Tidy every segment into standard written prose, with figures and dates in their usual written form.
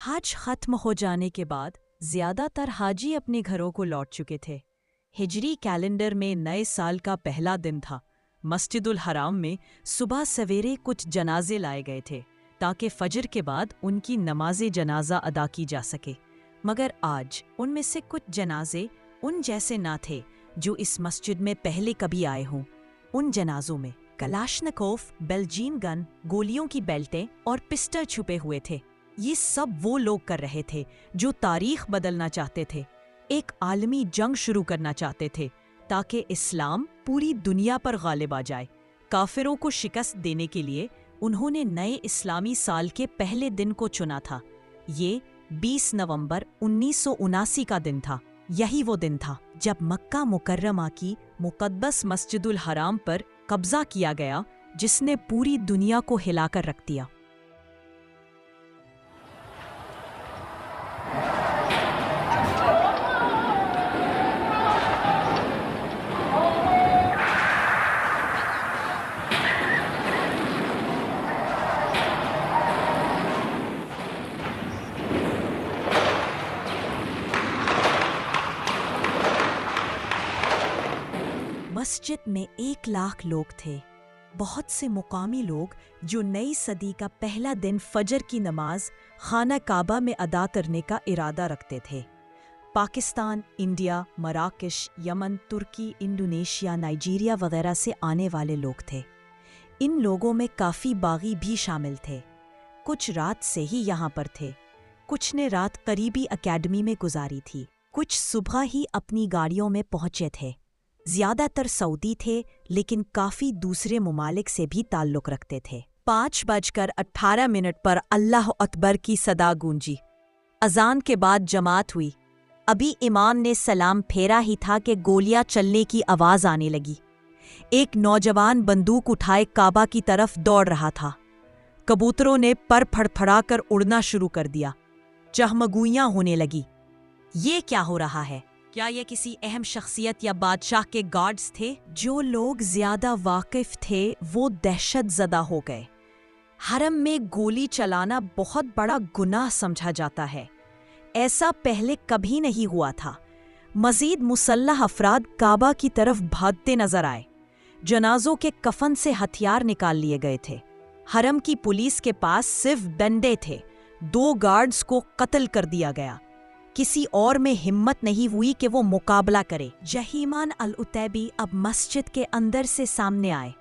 حج ختم ہو جانے کے بعد زیادہ تر حاجی اپنے گھروں کو لوٹ چکے تھے۔ ہجری کیلنڈر میں نئے سال کا پہلا دن تھا۔ مسجد الحرام میں صبح سویرے کچھ جنازے لائے گئے تھے تاکہ فجر کے بعد ان کی نماز جنازہ ادا کی جا سکے، مگر آج ان میں سے کچھ جنازے ان جیسے نہ تھے جو اس مسجد میں پہلے کبھی آئے ہوں۔ ان جنازوں میں کلاشنکوف، بیلجین گن، گولیوں کی بیلٹیں اور پسٹل چھپے ہوئے تھے۔ یہ سب وہ لوگ کر رہے تھے جو تاریخ بدلنا چاہتے تھے، ایک عالمی جنگ شروع کرنا چاہتے تھے تاکہ اسلام پوری دنیا پر غالب آ جائے۔ کافروں کو شکست دینے کے لیے انہوں نے نئے اسلامی سال کے پہلے دن کو چنا تھا۔ یہ 20 نومبر 1979 کا دن تھا۔ یہی وہ دن تھا جب مکہ مکرمہ کی مقدس مسجد الحرام پر قبضہ کیا گیا، جس نے پوری دنیا کو ہلا کر رکھ دیا۔ مسجد میں 1 لاکھ لوگ تھے، بہت سے مقامی لوگ جو نئی صدی کا پہلا دن فجر کی نماز خانہ کعبہ میں ادا کرنے کا ارادہ رکھتے تھے۔ پاکستان، انڈیا، مراکش، یمن، ترکی، انڈونیشیا، نائجیریا وغیرہ سے آنے والے لوگ تھے۔ ان لوگوں میں کافی باغی بھی شامل تھے۔ کچھ رات سے ہی یہاں پر تھے، کچھ نے رات قریبی اکیڈمی میں گزاری تھی، کچھ صبح ہی اپنی گاڑیوں میں پہنچے تھے۔ زیادہ تر سعودی تھے، لیکن کافی دوسرے ممالک سے بھی تعلق رکھتے تھے۔ 5:18 پر اللہ اکبر کی صدا گونجی۔ اذان کے بعد جماعت ہوئی۔ ابھی امام نے سلام پھیرا ہی تھا کہ گولیاں چلنے کی آواز آنے لگی۔ ایک نوجوان بندوق اٹھائے کعبہ کی طرف دوڑ رہا تھا۔ کبوتروں نے پر پھڑ پھڑا کر اڑنا شروع کر دیا۔ چہمگوئیاں ہونے لگی۔ یہ کیا ہو رہا ہے؟ کیا یہ کسی اہم شخصیت یا بادشاہ کے گارڈز تھے؟ جو لوگ زیادہ واقف تھے وہ دہشت زدہ ہو گئے۔ حرم میں گولی چلانا بہت بڑا گناہ سمجھا جاتا ہے، ایسا پہلے کبھی نہیں ہوا تھا۔ مزید مسلح افراد کعبہ کی طرف بھاگتے نظر آئے۔ جنازوں کے کفن سے ہتھیار نکال لیے گئے تھے۔ حرم کی پولیس کے پاس صرف ڈنڈے تھے۔ 2 گارڈز کو قتل کر دیا گیا۔ کسی اور میں ہمت نہیں ہوئی کہ وہ مقابلہ کرے۔ جہیمان العتیبی اب مسجد کے اندر سے سامنے آئے۔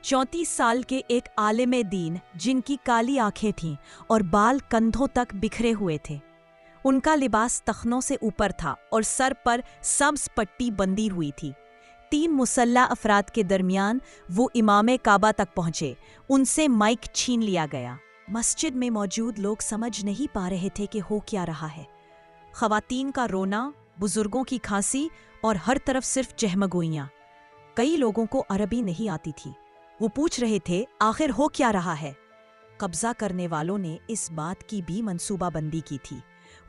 34 سال کے ایک عالم دین جن کی کالی آنکھیں تھیں اور بال کندھوں تک بکھرے ہوئے تھے۔ ان کا لباس تخنوں سے اوپر تھا اور سر پر سبز پٹی بندھی ہوئی تھی۔ 3 مسلح افراد کے درمیان وہ امام کعبہ تک پہنچے۔ ان سے مائک چھین لیا گیا۔ مسجد میں موجود لوگ سمجھ نہیں پا رہے تھے کہ ہو کیا رہا ہے۔ خواتین کا رونا، بزرگوں کی کھانسی اور ہر طرف صرف چہمگوئیاں۔ کئی لوگوں کو عربی نہیں آتی تھی۔ وہ پوچھ رہے تھے آخر ہو کیا رہا ہے؟ قبضہ کرنے والوں نے اس بات کی بھی منصوبہ بندی کی تھی۔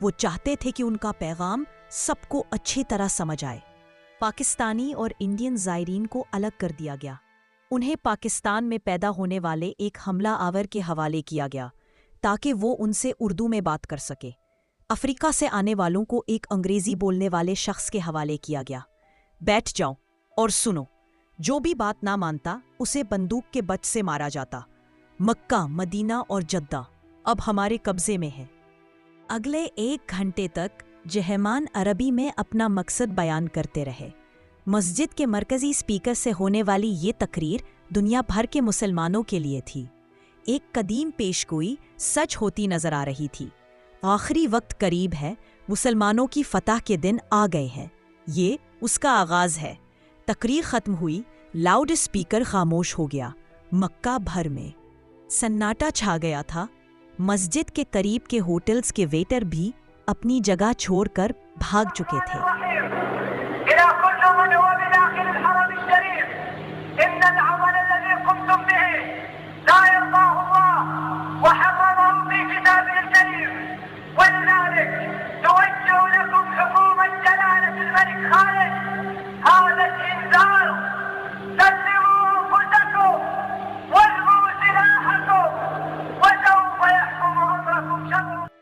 وہ چاہتے تھے کہ ان کا پیغام سب کو اچھی طرح سمجھ آئے۔ پاکستانی اور انڈین زائرین کو الگ کر دیا گیا۔ انہیں پاکستان میں پیدا ہونے والے ایک حملہ آور کے حوالے کیا گیا تاکہ وہ ان سے اردو میں بات کر سکے۔ افریقہ سے آنے والوں کو ایک انگریزی بولنے والے شخص کے حوالے کیا گیا۔ بیٹھ جاؤ اور سنو، جو بھی بات نہ مانتا اسے بندوق کے بچ سے مارا جاتا۔ مکہ، مدینہ اور جدہ اب ہمارے قبضے میں ہے۔ اگلے 1 گھنٹے تک جہیمان عربی میں اپنا مقصد بیان کرتے رہے۔ مسجد کے مرکزی اسپیکر سے ہونے والی یہ تقریر دنیا بھر کے مسلمانوں کے لیے تھی۔ ایک قدیم پیشگوئی سچ ہوتی نظر آ رہی تھی۔ آخری وقت قریب ہے، مسلمانوں کی فتح کے دن آ گئے ہیں۔ یہ اس کا آغاز ہے۔ تقریر ختم ہوئی، لاؤڈ اسپیکر خاموش ہو گیا۔ مکہ بھر میں سناٹا چھا گیا تھا۔ مسجد کے قریب کے ہوٹلز کے ویٹر بھی اپنی جگہ چھوڑ کر بھاگ چکے تھے۔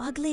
اگلے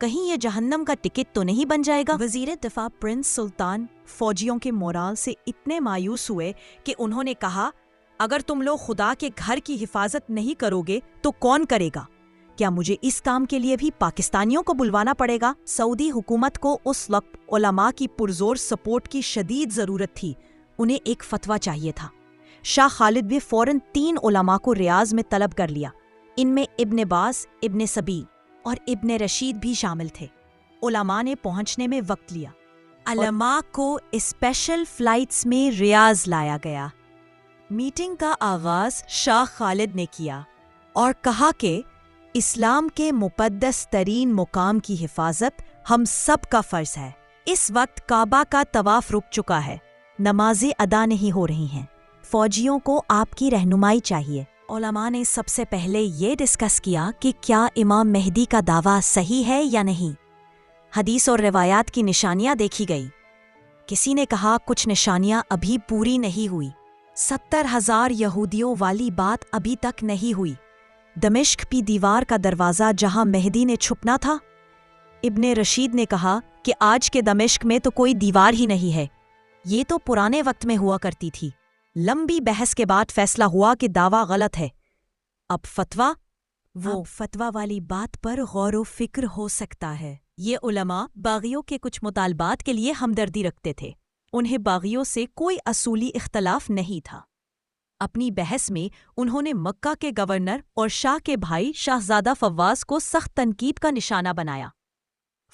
کہیں یہ جہنم کا ٹکٹ تو نہیں بن جائے گا؟ وزیر دفاع پرنس سلطان فوجیوں کے مورال سے اتنے مایوس ہوئے کہ انہوں نے کہا، اگر تم لوگ خدا کے گھر کی حفاظت نہیں کرو گے تو کون کرے گا؟ کیا مجھے اس کام کے لیے بھی پاکستانیوں کو بلوانا پڑے گا؟ سعودی حکومت کو اس وقت علماء کی پرزور سپورٹ کی شدید ضرورت تھی۔ انہیں ایک فتویٰ چاہیے تھا۔ شاہ خالد نے فوراً 3 علماء کو ریاض میں طلب کر لیا۔ ان میں ابن باز، ابن سبیل اور ابن رشید بھی شامل تھے۔ علماء نے پہنچنے میں وقت لیا۔ علماء کو اسپیشل فلائٹس میں ریاض لایا گیا۔ میٹنگ کا آغاز شاہ خالد نے کیا اور کہا کہ اسلام کے مقدس ترین مقام کی حفاظت ہم سب کا فرض ہے۔ اس وقت کعبہ کا طواف رک چکا ہے، نمازیں ادا نہیں ہو رہی ہیں، فوجیوں کو آپ کی رہنمائی چاہیے۔ علماء نے سب سے پہلے یہ ڈسکس کیا کہ کیا امام مہدی کا دعویٰ صحیح ہے یا نہیں۔ حدیث اور روایات کی نشانیاں دیکھی گئی۔ کسی نے کہا کچھ نشانیاں ابھی پوری نہیں ہوئی، 70,000 یہودیوں والی بات ابھی تک نہیں ہوئی، دمشق کی دیوار کا دروازہ جہاں مہدی نے چھپنا تھا۔ ابن رشید نے کہا کہ آج کے دمشق میں تو کوئی دیوار ہی نہیں ہے، یہ تو پرانے وقت میں ہوا کرتی تھی۔ لمبی بحث کے بعد فیصلہ ہوا کہ دعویٰ غلط ہے۔ اب فتویٰ، وہ فتویٰ والی بات پر غور و فکر ہو سکتا ہے۔ یہ علماء باغیوں کے کچھ مطالبات کے لیے ہمدردی رکھتے تھے، انہیں باغیوں سے کوئی اصولی اختلاف نہیں تھا۔ اپنی بحث میں انہوں نے مکہ کے گورنر اور شاہ کے بھائی شاہزادہ فواز کو سخت تنقید کا نشانہ بنایا۔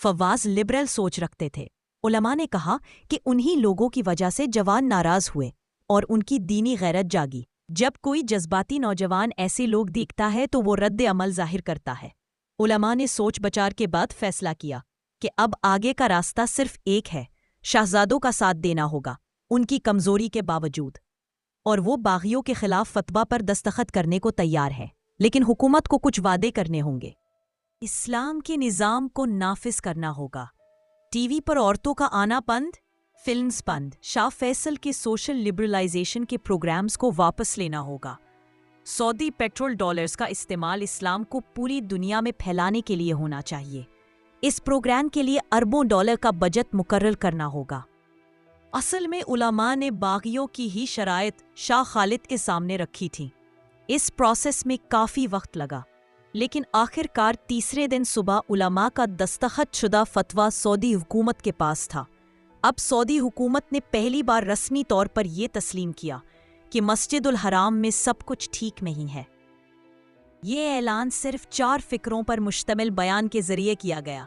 فواز لبرل سوچ رکھتے تھے۔ علماء نے کہا کہ انہی لوگوں کی وجہ سے جوان ناراض ہوئے اور ان کی دینی غیرت جاگی۔ جب کوئی جذباتی نوجوان ایسے لوگ دیکھتا ہے تو وہ رد عمل ظاہر کرتا ہے۔ علماء نے سوچ بچار کے بعد فیصلہ کیا کہ اب آگے کا راستہ صرف ایک ہے، شاہزادوں کا ساتھ دینا ہوگا ان کی کمزوری کے باوجود، اور وہ باغیوں کے خلاف فتویٰ پر دستخط کرنے کو تیار ہے، لیکن حکومت کو کچھ وعدے کرنے ہوں گے۔ اسلام کے نظام کو نافذ کرنا ہوگا، ٹی وی پر عورتوں کا آنا بند، فلمز بند، شاہ فیصل کے سوشل لبرلائزیشن کے پروگرامز کو واپس لینا ہوگا، سعودی پیٹرول ڈالرز کا استعمال اسلام کو پوری دنیا میں پھیلانے کے لیے ہونا چاہیے۔ اس پروگرام کے لیے اربوں ڈالر کا بجٹ مقرر کرنا ہوگا۔ اصل میں علماء نے باغیوں کی ہی شرائط شاہ خالد کے سامنے رکھی تھیں۔ اس پروسیس میں کافی وقت لگا، لیکن آخر کار تیسرے دن صبح علماء کا دستخط شدہ فتویٰ سعودی حکومت کے پاس تھا۔ اب سعودی حکومت نے پہلی بار رسمی طور پر یہ تسلیم کیا کہ مسجد الحرام میں سب کچھ ٹھیک نہیں ہے۔ یہ اعلان صرف 4 فکروں پر مشتمل بیان کے ذریعے کیا گیا۔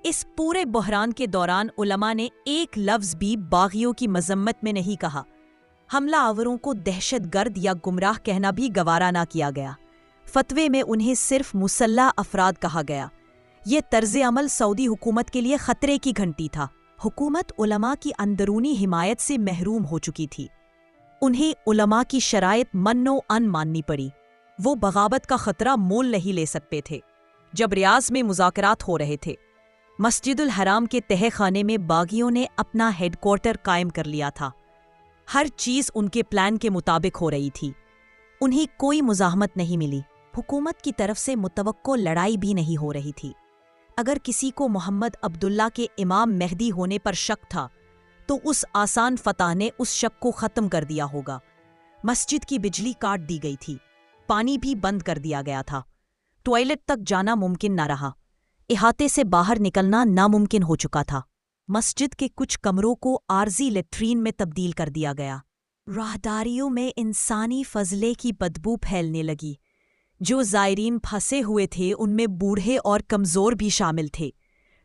اس پورے بحران کے دوران علماء نے ایک لفظ بھی باغیوں کی مذمت میں نہیں کہا۔ حملہ آوروں کو دہشت گرد یا گمراہ کہنا بھی گوارا نہ کیا گیا۔ فتوے میں انہیں صرف مسلح افراد کہا گیا۔ یہ طرز عمل سعودی حکومت کے لیے خطرے کی گھنٹی تھا۔ حکومت علماء کی اندرونی حمایت سے محروم ہو چکی تھی۔ انہیں علماء کی شرائط من و ان ماننی پڑی۔ وہ بغاوت کا خطرہ مول نہیں لے سکتے تھے۔ جب ریاض میں مذاکرات ہو رہے تھے، مسجد الحرام کے تہہ خانے میں باغیوں نے اپنا ہیڈ کوارٹر قائم کر لیا تھا۔ ہر چیز ان کے پلان کے مطابق ہو رہی تھی۔ انہیں کوئی مزاحمت نہیں ملی۔ حکومت کی طرف سے متوقع لڑائی بھی نہیں ہو رہی تھی۔ اگر کسی کو محمد عبداللہ کے امام مہدی ہونے پر شک تھا تو اس آسان فتح نے اس شک کو ختم کر دیا ہوگا۔ مسجد کی بجلی کاٹ دی گئی تھی، پانی بھی بند کر دیا گیا تھا، ٹوائلٹ تک جانا ممکن نہ رہا، احاطے سے باہر نکلنا ناممکن ہو چکا تھا۔ مسجد کے کچھ کمروں کو عارضی لیٹرین میں تبدیل کر دیا گیا۔ راہداریوں میں انسانی فضلے کی بدبو پھیلنے لگی۔ جو زائرین پھنسے ہوئے تھے ان میں بوڑھے اور کمزور بھی شامل تھے،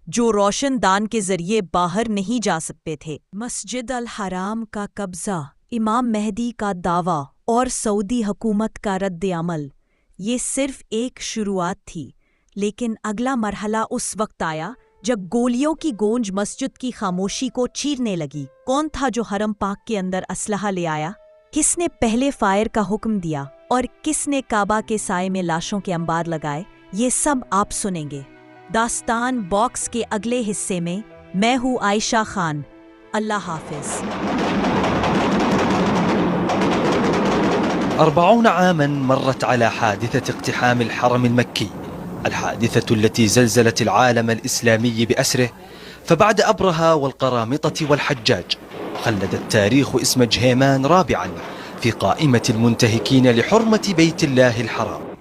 جو روشن دان کے ذریعے باہر نہیں جا سکتے تھے۔ مسجد الحرام کا قبضہ، امام مہدی کا دعویٰ اور سعودی حکومت کا رد عمل، یہ صرف ایک شروعات تھی، لیکن اگلا مرحلہ اس وقت آیا جب گولیوں کی گونج مسجد کی خاموشی کو چیرنے لگی۔ کون تھا جو حرم پاک کے اندر اسلحہ لے آیا؟ کس نے پہلے فائر کا حکم دیا اور کس نے کعبہ کے سائے میں لاشوں کے انبار لگائے؟ یہ سب آپ سنیں گے داستان باکس کے اگلے حصے میں۔ میں ہوں عائشہ خان۔ اللہ حافظ۔ 40 عاما مرت على حادثة اقتحام الحرم المكي الحادثة التي زلزلت العالم الإسلامي بأسره، فبعد أبرهة والقرامطة والحجاج خلد التاريخ اسم جهيمان رابعا في قائمة المنتهكين لحرمة بيت الله الحرام.